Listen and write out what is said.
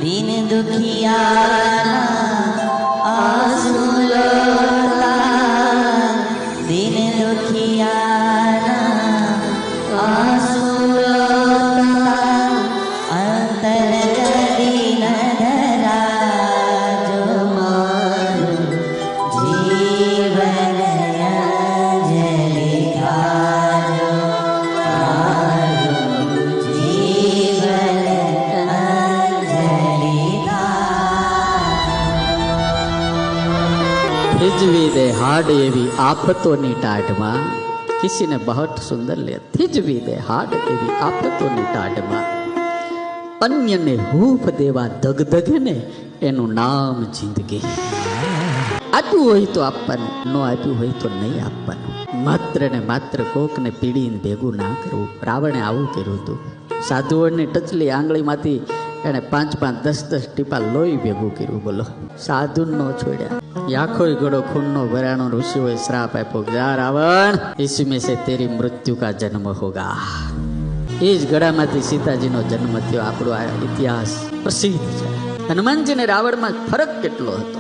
दिन दुखियारा आंसू लोटा, दिन दुखियारा आंसू लोटा, अंतर कदी न धरा जो मारू जीवन अंजलि धारो, मारू जीवन अंजलि थिजवी दे हाड एवी आफतों नी टाट में। किसी ने बहुत सुंदर लिया, थिजवी दे हाड एवी आफतों नी टाट में। अन्य ने हूफ देवा दगदगे ने एनु नाम जिंदगी। आप्યું હોય તો આપવાનું, ન આપ્યું હોય તો નહીં આપવાનું। માત્ર ને માત્ર કોક ને પીડીને ભેગું ના કરવું। રાવણે આવું કર્યું હતું। સાધુઓની ટચલી આંગળીમાંથી એણે 5-5, 10-10 ટીપા લોહી ભેગું કર્યું। બોલો, સાધુ ન છોડ્યા। આખોય ઘડો ખૂનનો ભરાણો ઋષિઓએ શ્રાપ આપ્યો, જા રાવણ, इसमें से तेरी मृत्यु का जन्म होगा। એ જ ગળામાંથી સીતાજીનો જન્મ થયો। આપણો આ ઇતિહાસ પ્રસિદ્ધ છે। હનુમાનજી ને રાવણમાં ફરક કેટલો હતો।